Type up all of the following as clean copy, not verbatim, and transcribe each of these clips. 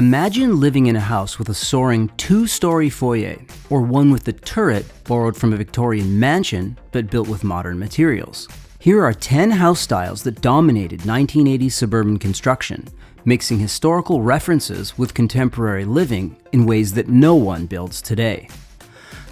Imagine living in a house with a soaring two-story foyer, or one with a turret borrowed from a Victorian mansion but built with modern materials. Here are 10 house styles that dominated 1980s suburban construction, mixing historical references with contemporary living in ways that no one builds today.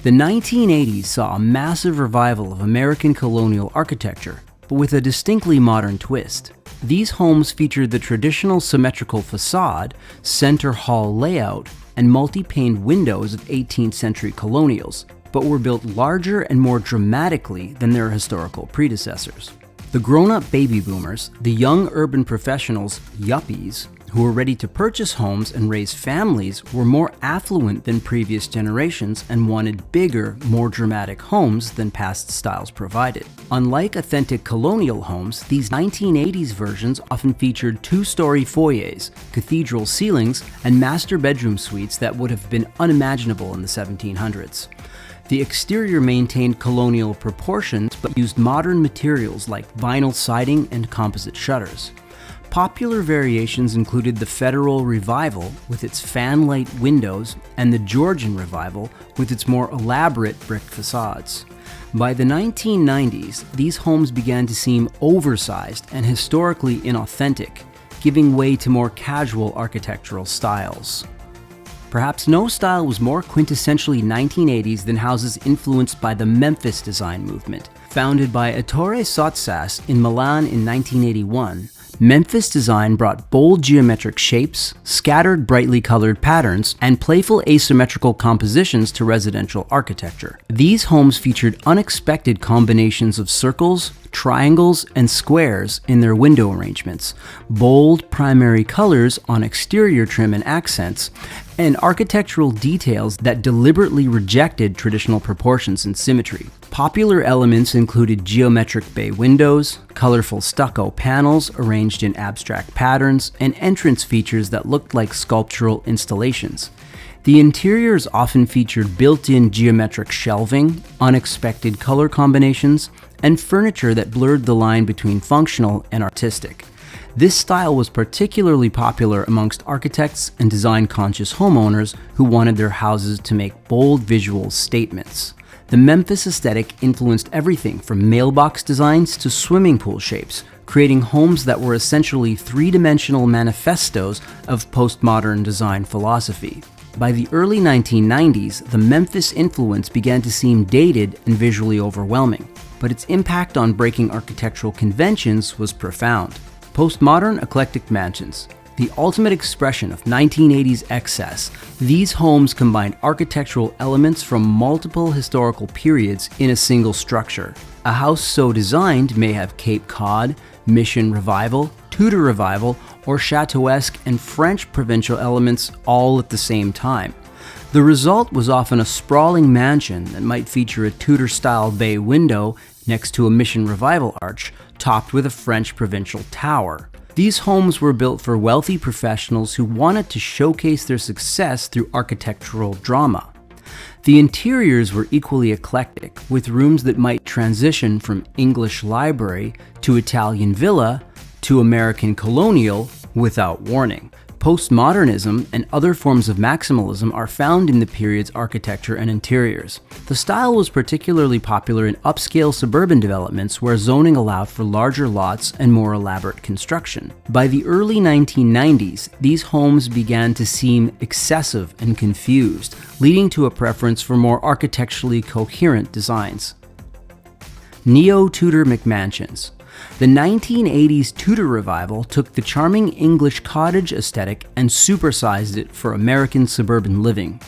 The 1980s saw a massive revival of American colonial architecture, but with a distinctly modern twist. These homes featured the traditional symmetrical facade, center hall layout, and multi-paned windows of 18th century colonials, but were built larger and more dramatically than their historical predecessors. The grown-up baby boomers, the young urban professionals, yuppies, who were ready to purchase homes and raise families, were more affluent than previous generations and wanted bigger, more dramatic homes than past styles provided. Unlike authentic colonial homes, these 1980s versions often featured two-story foyers, cathedral ceilings, and master bedroom suites that would have been unimaginable in the 1700s. The exterior maintained colonial proportions but used modern materials like vinyl siding and composite shutters. Popular variations included the Federal Revival with its fanlight windows and the Georgian Revival with its more elaborate brick facades. By the 1990s, these homes began to seem oversized and historically inauthentic, giving way to more casual architectural styles. Perhaps no style was more quintessentially 1980s than houses influenced by the Memphis design movement. Founded by Ettore Sottsass in Milan in 1981, Memphis design brought bold geometric shapes, scattered brightly colored patterns, and playful asymmetrical compositions to residential architecture. These homes featured unexpected combinations of circles, triangles, and squares in their window arrangements, bold primary colors on exterior trim and accents, and architectural details that deliberately rejected traditional proportions and symmetry. Popular elements included geometric bay windows, colorful stucco panels arranged in abstract patterns, and entrance features that looked like sculptural installations. The interiors often featured built-in geometric shelving, unexpected color combinations, and furniture that blurred the line between functional and artistic. This style was particularly popular amongst architects and design-conscious homeowners who wanted their houses to make bold visual statements. The Memphis aesthetic influenced everything from mailbox designs to swimming pool shapes, creating homes that were essentially three-dimensional manifestos of postmodern design philosophy. By the early 1990s, the Memphis influence began to seem dated and visually overwhelming, but its impact on breaking architectural conventions was profound. Postmodern eclectic mansions. The ultimate expression of 1980s excess, these homes combined architectural elements from multiple historical periods in a single structure. A house so designed may have Cape Cod, Mission Revival, Tudor Revival, or Chateauesque and French provincial elements all at the same time. The result was often a sprawling mansion that might feature a Tudor-style bay window next to a Mission Revival arch, topped with a French provincial tower. These homes were built for wealthy professionals who wanted to showcase their success through architectural drama. The interiors were equally eclectic, with rooms that might transition from English library to Italian villa to American colonial without warning. Postmodernism and other forms of maximalism are found in the period's architecture and interiors. The style was particularly popular in upscale suburban developments where zoning allowed for larger lots and more elaborate construction. By the early 1990s, these homes began to seem excessive and confused, leading to a preference for more architecturally coherent designs. Neo-Tudor mcmansions. The 1980s Tudor Revival took the charming English cottage aesthetic and supersized it for American suburban living.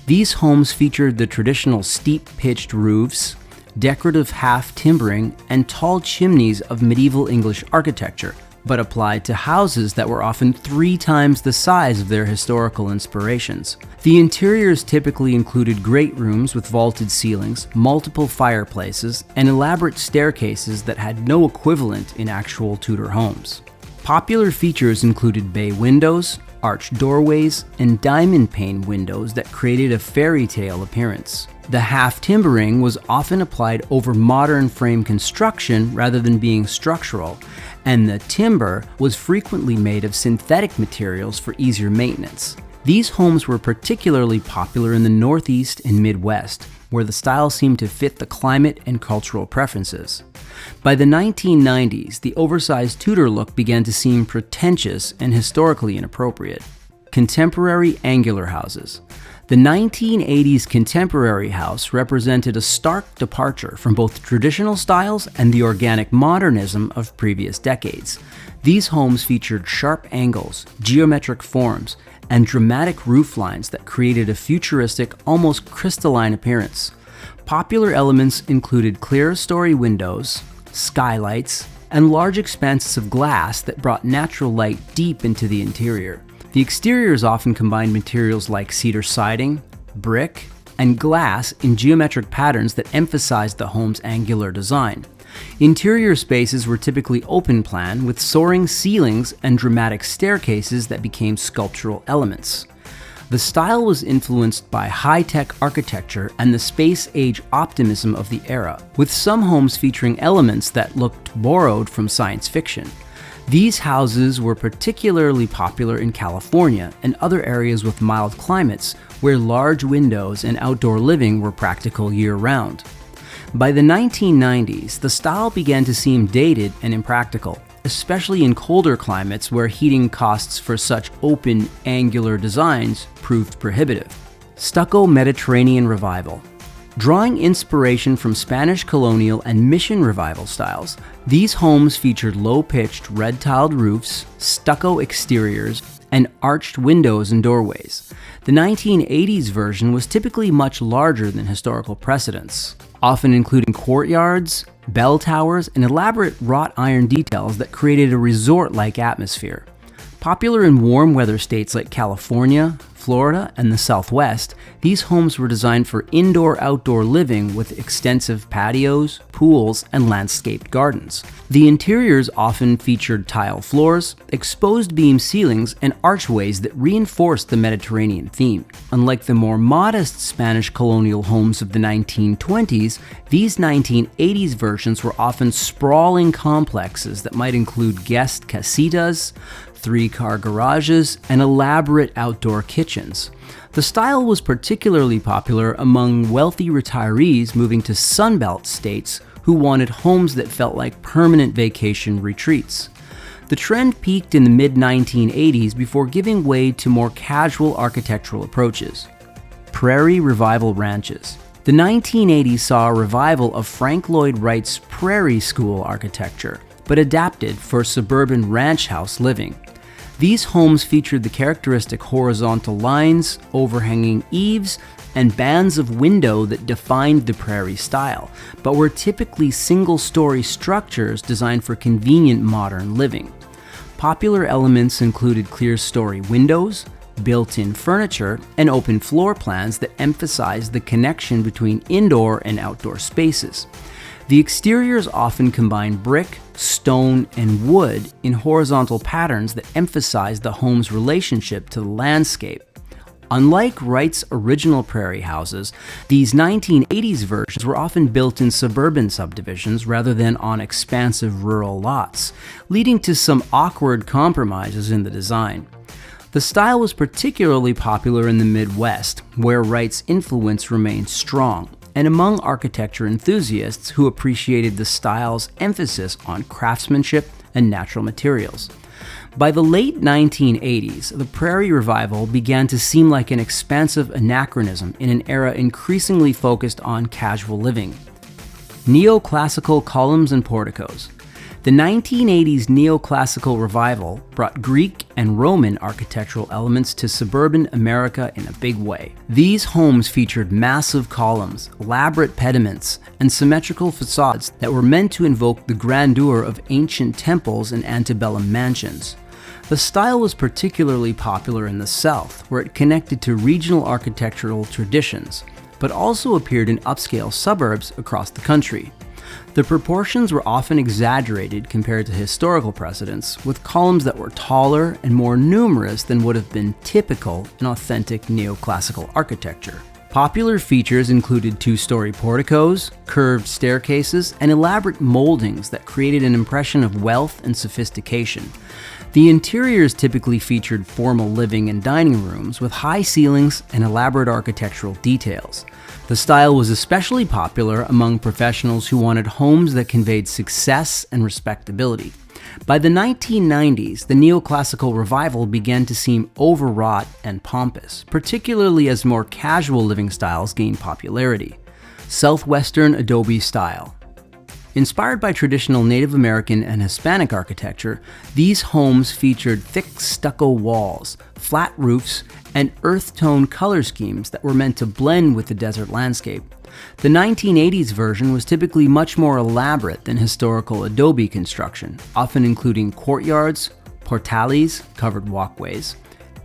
These homes featured the traditional steep-pitched roofs, decorative half-timbering, and tall chimneys of medieval English architecture, but applied to houses that were often 3 times the size of their historical inspirations. The interiors typically included great rooms with vaulted ceilings, multiple fireplaces, and elaborate staircases that had no equivalent in actual Tudor homes. Popular features included bay windows, arched doorways, and diamond pane windows that created a fairy tale appearance. The half-timbering was often applied over modern frame construction rather than being structural, and the timber was frequently made of synthetic materials for easier maintenance. These homes were particularly popular in the Northeast and Midwest, where the style seemed to fit the climate and cultural preferences. By the 1990s, the oversized Tudor look began to seem pretentious and historically inappropriate. Contemporary angular houses. The 1980s contemporary house represented a stark departure from both traditional styles and the organic modernism of previous decades. These homes featured sharp angles, geometric forms, and dramatic roof lines that created a futuristic, almost crystalline appearance. Popular elements included clerestory windows, skylights, and large expanses of glass that brought natural light deep into the interior. The exteriors often combined materials like cedar siding, brick, and glass in geometric patterns that emphasized the home's angular design. Interior spaces were typically open plan with soaring ceilings and dramatic staircases that became sculptural elements. The style was influenced by high-tech architecture and the space-age optimism of the era, with some homes featuring elements that looked borrowed from science fiction. These houses were particularly popular in California and other areas with mild climates where large windows and outdoor living were practical year-round. By the 1990s, the style began to seem dated and impractical, especially in colder climates where heating costs for such open, angular designs proved prohibitive. Stucco Mediterranean Revival. Drawing inspiration from Spanish colonial and mission revival styles, these homes featured low-pitched, red-tiled roofs, stucco exteriors, and arched windows and doorways. The 1980s version was typically much larger than historical precedents, often including courtyards, bell towers, and elaborate wrought iron details that created a resort-like atmosphere. Popular in warm weather states like California, Florida, and the Southwest, these homes were designed for indoor-outdoor living with extensive patios, pools, and landscaped gardens. The interiors often featured tile floors, exposed beam ceilings, and archways that reinforced the Mediterranean theme. Unlike the more modest Spanish colonial homes of the 1920s, these 1980s versions were often sprawling complexes that might include guest casitas, three-car garages, and elaborate outdoor kitchens. The style was particularly popular among wealthy retirees moving to Sunbelt states who wanted homes that felt like permanent vacation retreats. The trend peaked in the mid-1980s before giving way to more casual architectural approaches. Prairie Revival Ranches. The 1980s saw a revival of Frank Lloyd Wright's Prairie School architecture, but adapted for suburban ranch house living. These homes featured the characteristic horizontal lines, overhanging eaves, and bands of window that defined the prairie style, but were typically single-story structures designed for convenient modern living. Popular elements included clerestory windows, built-in furniture, and open floor plans that emphasized the connection between indoor and outdoor spaces. The exteriors often combined brick, stone, and wood in horizontal patterns that emphasized the home's relationship to the landscape. Unlike Wright's original prairie houses, these 1980s versions were often built in suburban subdivisions rather than on expansive rural lots, leading to some awkward compromises in the design. The style was particularly popular in the Midwest, where Wright's influence remained strong, and among architecture enthusiasts who appreciated the style's emphasis on craftsmanship and natural materials. By the late 1980s, the Prairie Revival began to seem like an expansive anachronism in an era increasingly focused on casual living. Neoclassical columns and porticos. The 1980s Neoclassical revival brought Greek and Roman architectural elements to suburban America in a big way. These homes featured massive columns, elaborate pediments, and symmetrical facades that were meant to invoke the grandeur of ancient temples and antebellum mansions. The style was particularly popular in the South, where it connected to regional architectural traditions, but also appeared in upscale suburbs across the country. The proportions were often exaggerated compared to historical precedents, with columns that were taller and more numerous than would have been typical in authentic neoclassical architecture. Popular features included two-story porticos, curved staircases, and elaborate moldings that created an impression of wealth and sophistication. The interiors typically featured formal living and dining rooms with high ceilings and elaborate architectural details. The style was especially popular among professionals who wanted homes that conveyed success and respectability. By the 1990s, the Neoclassical revival began to seem overwrought and pompous, particularly as more casual living styles gained popularity. Southwestern adobe style. Inspired by traditional Native American and Hispanic architecture, these homes featured thick stucco walls, flat roofs, and earth-tone color schemes that were meant to blend with the desert landscape. The 1980s version was typically much more elaborate than historical adobe construction, often including courtyards, portales, covered walkways,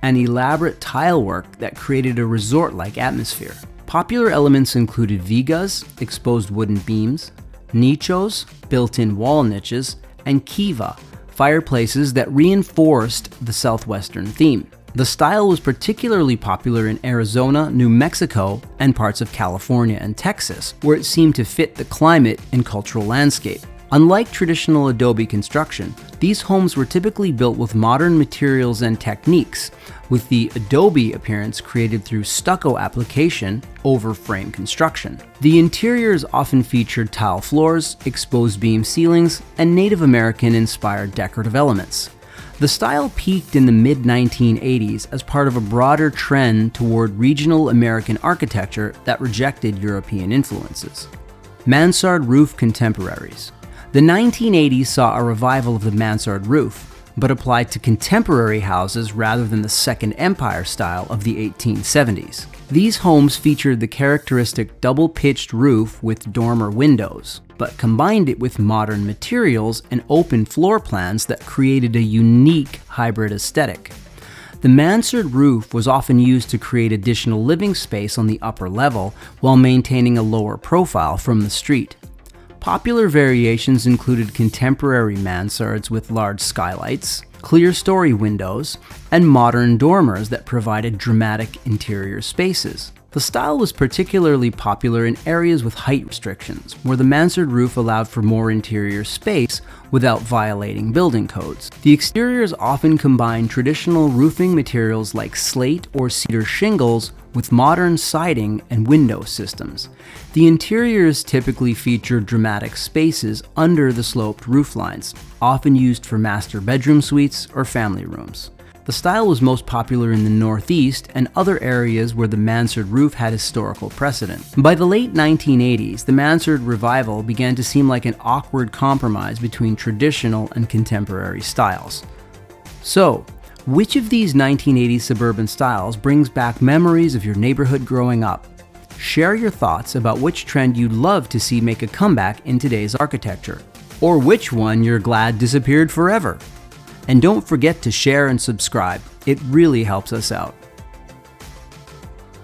and elaborate tile work that created a resort-like atmosphere. Popular elements included vigas, exposed wooden beams, nichos, built-in wall niches, and kiva, fireplaces that reinforced the Southwestern theme. The style was particularly popular in Arizona, New Mexico, and parts of California and Texas, where it seemed to fit the climate and cultural landscape. Unlike traditional adobe construction, these homes were typically built with modern materials and techniques, with the adobe appearance created through stucco application over frame construction. The interiors often featured tile floors, exposed beam ceilings, and Native American-inspired decorative elements. The style peaked in the mid-1980s as part of a broader trend toward regional American architecture that rejected European influences. Mansard roof contemporaries. The 1980s saw a revival of the mansard roof, but applied to contemporary houses rather than the Second Empire style of the 1870s. These homes featured the characteristic double-pitched roof with dormer windows, but combined it with modern materials and open floor plans that created a unique hybrid aesthetic. The mansard roof was often used to create additional living space on the upper level while maintaining a lower profile from the street. Popular variations included contemporary mansards with large skylights, clear story windows, and modern dormers that provided dramatic interior spaces. The style was particularly popular in areas with height restrictions, where the mansard roof allowed for more interior space without violating building codes. The exteriors often combined traditional roofing materials like slate or cedar shingles with modern siding and window systems. The interiors typically featured dramatic spaces under the sloped roof lines, often used for master bedroom suites or family rooms. The style was most popular in the Northeast and other areas where the mansard roof had historical precedent. By the late 1980s, the mansard revival began to seem like an awkward compromise between traditional and contemporary styles. So, which of these 1980s suburban styles brings back memories of your neighborhood growing up? Share your thoughts about which trend you'd love to see make a comeback in today's architecture, or which one you're glad disappeared forever. And don't forget to share and subscribe. It really helps us out.